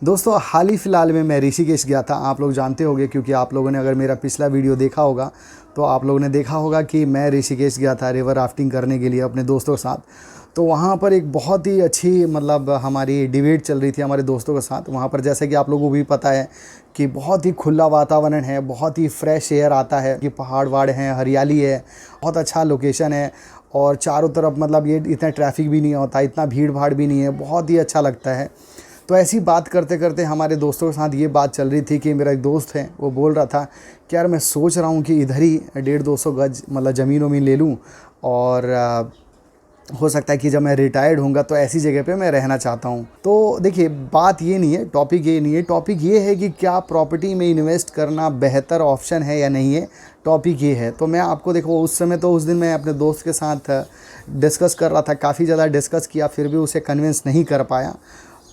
दोस्तों हाल ही फ़िलहाल में मैं ऋषिकेश गया था। आप लोग जानते होंगे क्योंकि आप लोगों ने अगर मेरा पिछला वीडियो देखा होगा तो आप लोगों ने देखा होगा कि मैं ऋषिकेश गया था रिवर राफ्टिंग करने के लिए अपने दोस्तों के साथ। तो वहाँ पर एक बहुत ही अच्छी मतलब हमारी डिबेट चल रही थी हमारे दोस्तों के साथ। वहाँ पर जैसे कि आप लोगों को भी पता है कि बहुत ही खुला वातावरण है, बहुत ही फ्रेश एयर आता है, कि पहाड़ वहाड़ हैं, हरियाली है, बहुत अच्छा लोकेशन है और चारों तरफ मतलब ये इतना ट्रैफिक भी नहीं होता, इतना भीड़ भाड़ भी नहीं है, बहुत ही अच्छा लगता है। तो ऐसी बात करते करते हमारे दोस्तों के साथ ये बात चल रही थी कि मेरा एक दोस्त है वो बोल रहा था कि यार मैं सोच रहा हूँ कि इधर ही 150-200 गज मतलब ज़मीन वमीन ले लूँ और हो सकता है कि जब मैं रिटायर्ड होऊंगा तो ऐसी जगह पे मैं रहना चाहता हूँ। तो देखिए बात ये नहीं है, टॉपिक ये नहीं है, टॉपिक ये है कि क्या प्रॉपर्टी में इन्वेस्ट करना बेहतर ऑप्शन है या नहीं है, टॉपिक ये है। तो मैं आपको देखो उस समय तो उस दिन मैं अपने दोस्त के साथ डिस्कस कर रहा था, काफ़ी ज़्यादा डिस्कस किया, फिर भी उसे कन्विंस नहीं कर पाया।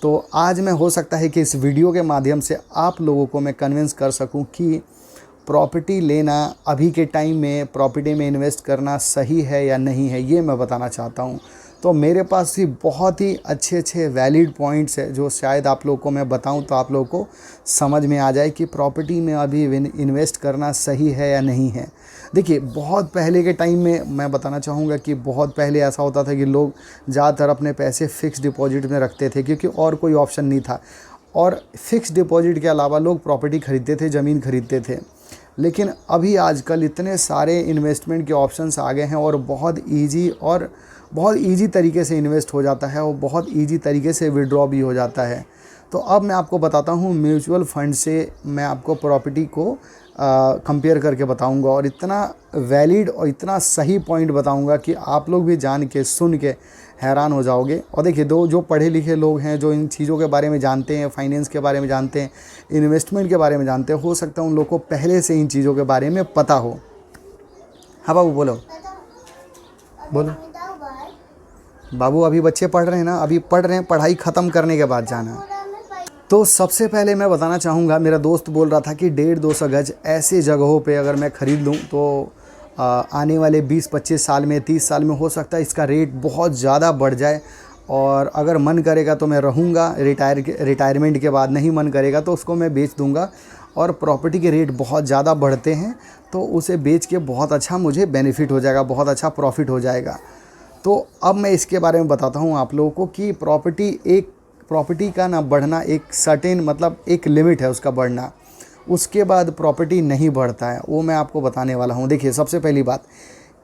तो आज मैं हो सकता है कि इस वीडियो के माध्यम से आप लोगों को मैं कन्विंस कर सकूं कि प्रॉपर्टी लेना अभी के टाइम में प्रॉपर्टी में इन्वेस्ट करना सही है या नहीं है, ये मैं बताना चाहता हूँ। तो मेरे पास भी बहुत ही अच्छे अच्छे वैलिड पॉइंट्स है जो शायद आप लोगों को मैं बताऊं तो आप लोगों को समझ में आ जाए कि प्रॉपर्टी में अभी इन्वेस्ट करना सही है या नहीं है। देखिए बहुत पहले के टाइम में मैं बताना चाहूँगा कि बहुत पहले ऐसा होता था कि लोग ज़्यादातर अपने पैसे फ़िक्स डिपॉजिट में रखते थे क्योंकि और कोई ऑप्शन नहीं था, और फिक्स डिपॉजिट के अलावा लोग प्रॉपर्टी ख़रीदते थे, ज़मीन ख़रीदते थे। लेकिन अभी आजकल इतने सारे इन्वेस्टमेंट के ऑप्शंस आ गए हैं और बहुत ईजी तरीके से इन्वेस्ट हो जाता है और बहुत ईजी तरीके से विड्रॉ भी हो जाता है। तो अब मैं आपको बताता हूँ म्यूचुअल फ़ंड से मैं आपको प्रॉपर्टी को कंपेयर करके बताऊँगा और इतना वैलिड और इतना सही पॉइंट बताऊँगा कि आप लोग भी जान के सुन के हैरान हो जाओगे। और देखिए जो पढ़े लिखे लोग हैं, जो इन चीज़ों के बारे में जानते हैं, फाइनेंस के बारे में जानते हैं, इन्वेस्टमेंट के बारे में जानते हैं, हो सकता है उन लोग को पहले से इन चीज़ों के बारे में पता हो। हाँ बाबू बोलो बोलो। बाबू अभी बच्चे पढ़ रहे हैं ना, अभी पढ़ रहे हैं, पढ़ाई ख़त्म करने के बाद जाना है। तो सबसे पहले मैं बताना चाहूँगा, मेरा दोस्त बोल रहा था कि 150-200 गज ऐसे जगहों पे अगर मैं ख़रीद लूँ तो आने वाले 20-25 साल में, 30 साल में हो सकता है इसका रेट बहुत ज़्यादा बढ़ जाए। और अगर मन करेगा तो मैं रहूँगा रिटायरमेंट के बाद, नहीं मन करेगा तो उसको मैं बेच दूँगा। और प्रॉपर्टी के रेट बहुत ज़्यादा बढ़ते हैं तो उसे बेच के बहुत अच्छा मुझे बेनिफिट हो जाएगा, बहुत अच्छा प्रॉफिट हो जाएगा। तो अब मैं इसके बारे में बताता हूँ आप लोगों को कि प्रॉपर्टी का ना बढ़ना एक सर्टेन मतलब एक लिमिट है उसका बढ़ना, उसके बाद प्रॉपर्टी नहीं बढ़ता है, वो मैं आपको बताने वाला हूँ। देखिए सबसे पहली बात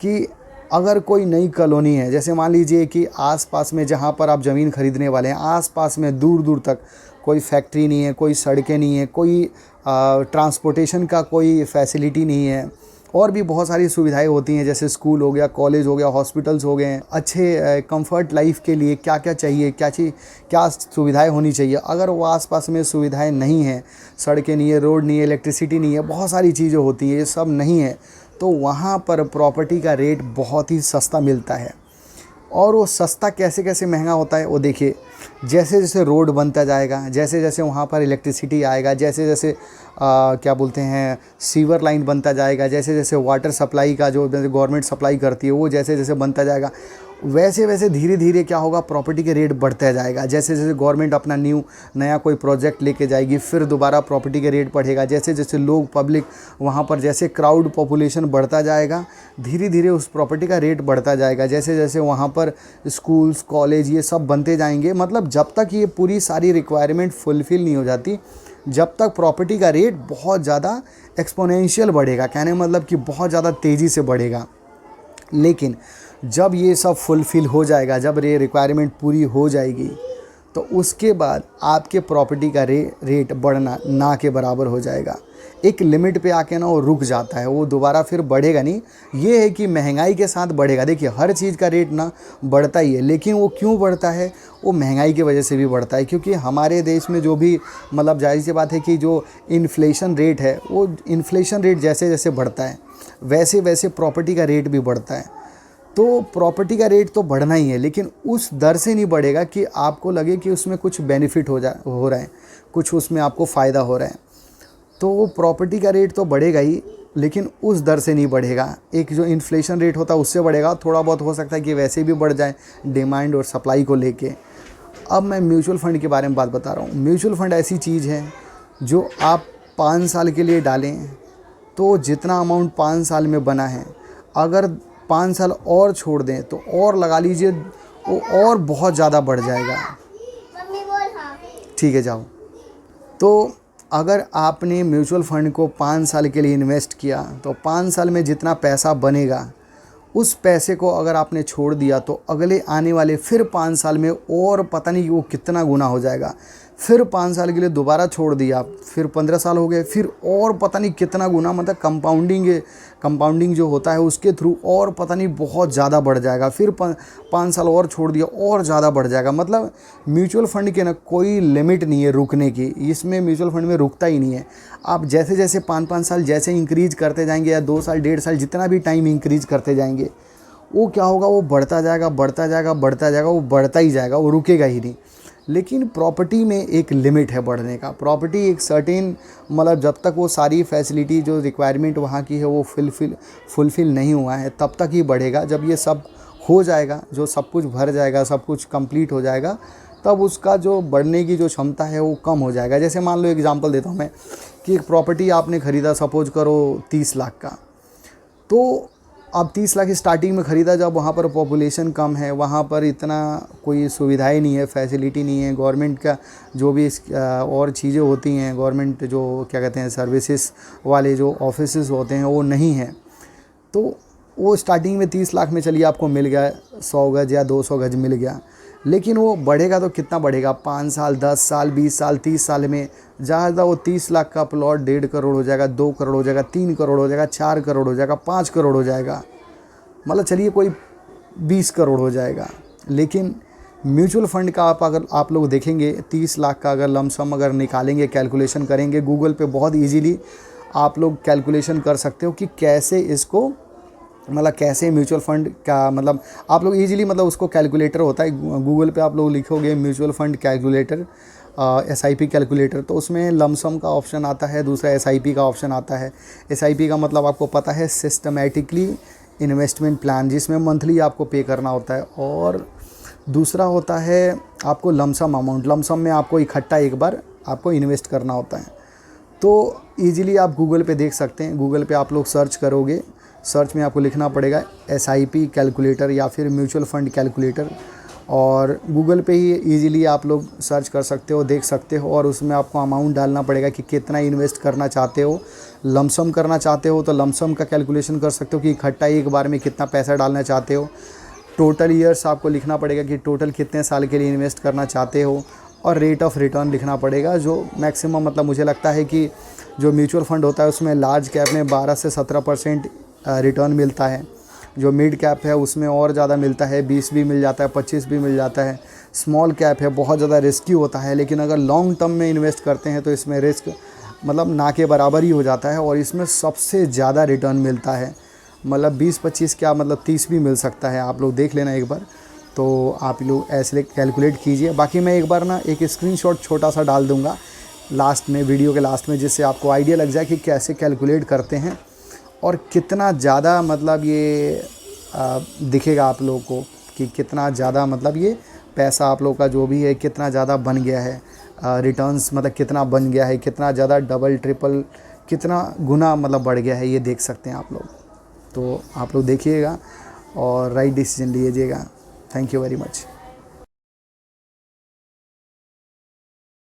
कि अगर कोई नई कॉलोनी है, जैसे मान लीजिए कि आसपास में जहाँ पर आप ज़मीन खरीदने वाले हैं, आसपास में दूर दूर तक कोई फैक्ट्री नहीं है, कोई सड़कें नहीं है, कोई ट्रांसपोर्टेशन का कोई फैसिलिटी नहीं है, और भी बहुत सारी सुविधाएं होती हैं जैसे स्कूल हो गया, कॉलेज हो गया, हॉस्पिटल्स हो गए। अच्छे कंफर्ट लाइफ के लिए क्या क्या चाहिए, क्या सुविधाएं होनी चाहिए, अगर वो आसपास में सुविधाएं नहीं हैं, सड़कें नहीं है, रोड नहीं है, इलेक्ट्रिसिटी नहीं है, बहुत सारी चीज़ें होती हैं, ये सब नहीं है, तो वहाँ पर प्रॉपर्टी का रेट बहुत ही सस्ता मिलता है। और वो सस्ता कैसे कैसे महंगा होता है वो देखिए, जैसे जैसे रोड बनता जाएगा, जैसे जैसे वहाँ पर इलेक्ट्रिसिटी आएगा, जैसे जैसे क्या बोलते हैं सीवर लाइन बनता जाएगा, जैसे जैसे वाटर सप्लाई का जो गवर्नमेंट सप्लाई करती है वो जैसे जैसे बनता जाएगा, वैसे वैसे धीरे धीरे क्या होगा प्रॉपर्टी के रेट बढ़ता जाएगा। जैसे जैसे गवर्नमेंट अपना नया कोई प्रोजेक्ट लेके जाएगी फिर दोबारा प्रॉपर्टी के रेट बढ़ेगा। जैसे जैसे लोग पब्लिक वहाँ पर जैसे क्राउड पॉपुलेशन बढ़ता जाएगा, धीरे धीरे उस प्रॉपर्टी का रेट बढ़ता जाएगा। जैसे जैसे वहाँ पर स्कूल्स कॉलेज ये सब बनते जाएंगे, मतलब जब तक ये पूरी सारी रिक्वायरमेंट फुलफ़िल नहीं हो जाती, जब तक प्रॉपर्टी का रेट बहुत ज़्यादा एक्सपोनेंशियल बढ़ेगा, कहने मतलब कि बहुत ज़्यादा तेज़ी से बढ़ेगा। लेकिन जब ये सब फुलफ़िल हो जाएगा, जब ये रिक्वायरमेंट पूरी हो जाएगी, तो उसके बाद आपके प्रॉपर्टी का रेट बढ़ना ना के बराबर हो जाएगा। एक लिमिट पे आके ना वो रुक जाता है, वो दोबारा फिर बढ़ेगा नहीं। ये है कि महंगाई के साथ बढ़ेगा। देखिए हर चीज़ का रेट ना बढ़ता ही है, लेकिन वो क्यों बढ़ता है, वो महंगाई की वजह से भी बढ़ता है। क्योंकि हमारे देश में जो भी मतलब जाहिर सी बात है कि जो इन्फ्लेशन रेट है, वो इन्फ्लेशन रेट जैसे जैसे बढ़ता है वैसे वैसे प्रॉपर्टी का रेट भी बढ़ता है। तो प्रॉपर्टी का रेट तो बढ़ना ही है, लेकिन उस दर से नहीं बढ़ेगा कि आपको लगे कि उसमें कुछ बेनिफिट हो रहा है, कुछ उसमें आपको फ़ायदा हो रहा है। तो वो प्रॉपर्टी का रेट तो बढ़ेगा ही, लेकिन उस दर से नहीं बढ़ेगा। एक जो इन्फ्लेशन रेट होता है उससे बढ़ेगा, थोड़ा बहुत हो सकता है कि वैसे भी बढ़ जाए डिमांड और सप्लाई को लेके। अब मैं म्यूचुअल फ़ंड के बारे में बात बता रहा हूँ। म्यूचुअल फ़ंड ऐसी चीज़ है जो आप 5 साल के लिए डालें तो जितना अमाउंट 5 साल में बना है, अगर 5 साल और छोड़ दें तो और लगा लीजिए वो और बहुत ज़्यादा बढ़ जाएगा। ठीक है, जाओ। तो अगर आपने म्यूचुअल फ़ंड को 5 साल के लिए इन्वेस्ट किया तो 5 साल में जितना पैसा बनेगा उस पैसे को अगर आपने छोड़ दिया तो अगले आने वाले फिर 5 साल में और पता नहीं वो कितना गुना हो जाएगा। फिर 5 साल के लिए दोबारा छोड़ दिया, फिर 15 साल हो गए, फिर और पता नहीं कितना गुना, मतलब कंपाउंडिंग जो होता है उसके थ्रू और पता नहीं बहुत ज़्यादा बढ़ जाएगा। फिर 5 साल और छोड़ दिया और ज़्यादा बढ़ जाएगा। मतलब म्यूचुअल फ़ंड के ना कोई लिमिट नहीं है रुकने की, इसमें म्यूचुअल फ़ंड में रुकता ही नहीं है। आप जैसे जैसे 5-5 साल जैसे इंक्रीज़ करते जाएंगे या 2 साल 1.5 साल जितना भी टाइम इंक्रीज़ करते जाएंगे, वो क्या होगा, वो बढ़ता जाएगा, बढ़ता जाएगा, बढ़ता जाएगा, वो बढ़ता ही जाएगा, वो रुकेगा ही नहीं। लेकिन प्रॉपर्टी में एक लिमिट है बढ़ने का। प्रॉपर्टी एक सर्टेन, मतलब जब तक वो सारी फैसिलिटी जो रिक्वायरमेंट वहाँ की है वो फुलफ़िल नहीं हुआ है तब तक ही बढ़ेगा। जब ये सब हो जाएगा, जो सब कुछ भर जाएगा, सब कुछ कंप्लीट हो जाएगा, तब उसका जो बढ़ने की जो क्षमता है वो कम हो जाएगा। जैसे मान लो एग्जांपल देता हूँ मैं कि एक प्रॉपर्टी आपने ख़रीदा, सपोज करो 30 लाख का, तो अब 30 लाख स्टार्टिंग में ख़रीदा जब वहाँ पर पॉपुलेशन कम है, वहाँ पर इतना कोई सुविधाएं नहीं है, फैसिलिटी नहीं है, गवर्नमेंट का जो भी और चीज़ें होती हैं, गवर्नमेंट जो क्या कहते हैं सर्विसेज वाले जो ऑफिसेज होते हैं वो नहीं है। तो वो स्टार्टिंग में 30 लाख में चलिए आपको मिल गया 100 गज या 200 गज मिल गया, लेकिन वो बढ़ेगा तो कितना बढ़ेगा, 5 साल, 10 साल, 20 साल, 30 साल में ज़्यादा वो 30 लाख का प्लॉट 1.5 करोड़ हो जाएगा, 2 करोड़ हो जाएगा, 3 करोड़ हो जाएगा, 4 करोड़ हो जाएगा, 5 करोड़ हो जाएगा, मतलब चलिए कोई 20 करोड़ हो जाएगा। लेकिन म्यूचुअल फ़ंड का अगर आप लोग देखेंगे 30 लाख का अगर लमसम अगर निकालेंगे, कैलकुलेशन करेंगे गूगल पे, बहुत ईजीली आप लोग कैलकुलेशन कर सकते हो कि कैसे इसको, मतलब कैसे म्यूचुअल फ़ंड का, मतलब आप लोग इजीली, मतलब उसको कैलकुलेटर होता है गूगल पे, आप लोग लिखोगे mutual fund calculator, SIP calculator, तो उसमें लमसम का ऑप्शन आता है, दूसरा SIP का ऑप्शन आता है। SIP का मतलब आपको पता है सिस्टमेटिकली इन्वेस्टमेंट प्लान, जिसमें मंथली आपको पे करना होता है, और दूसरा होता है आपको लमसम अमाउंट, लमसम में आपको इकट्ठा एक बार आपको इन्वेस्ट करना होता है। तो ईज़िली आप गूगल पे देख सकते हैं, गूगल पे आप लोग सर्च करोगे, सर्च में आपको लिखना पड़ेगा SIP कैलकुलेटर या फिर म्यूचुअल फ़ंड कैलकुलेटर, और गूगल पे ही इजीली आप लोग सर्च कर सकते हो, देख सकते हो, और उसमें आपको अमाउंट डालना पड़ेगा कि कितना इन्वेस्ट करना चाहते हो। लमसम करना चाहते हो तो लमसम का कैलकुलेशन कर सकते हो कि इकट्ठा एक बार में कितना पैसा डालना चाहते हो। टोटल ईयर्स आपको लिखना पड़ेगा कि टोटल कितने साल के लिए इन्वेस्ट करना चाहते हो, और रेट ऑफ रिटर्न लिखना पड़ेगा, जो मैक्सिमम, मतलब मुझे लगता है कि जो म्यूचुअल फ़ंड होता है उसमें लार्ज कैप में 12 से 17% रिटर्न मिलता है, जो मिड कैप है उसमें और ज़्यादा मिलता है, 20 भी मिल जाता है, 25 भी मिल जाता है। स्मॉल कैप है, बहुत ज़्यादा रिस्की होता है, लेकिन अगर लॉन्ग टर्म में इन्वेस्ट करते हैं तो इसमें रिस्क मतलब ना के बराबर ही हो जाता है, और इसमें सबसे ज़्यादा रिटर्न मिलता है, मतलब 20-25 क्या, मतलब 30 भी मिल सकता है। आप लोग देख लेना एक बार, तो आप लोग ऐसे कैलकुलेट कीजिए। बाकी मैं एक बार ना एक स्क्रीनशॉट छोटा सा डाल दूँगा लास्ट में, वीडियो के लास्ट में, जिससे आपको आइडिया लग जाए कि कैसे कैलकुलेट करते हैं और कितना ज़्यादा, मतलब ये दिखेगा आप लोगों को कि कितना ज़्यादा, मतलब ये पैसा आप लोग का जो भी है कितना ज़्यादा बन गया है, रिटर्न्स मतलब कितना बन गया है, कितना ज़्यादा डबल ट्रिपल कितना गुना मतलब बढ़ गया है, ये देख सकते हैं आप लोग। तो आप लोग देखिएगा और राइट डिसीजन लीजिएगा। Thank you very much.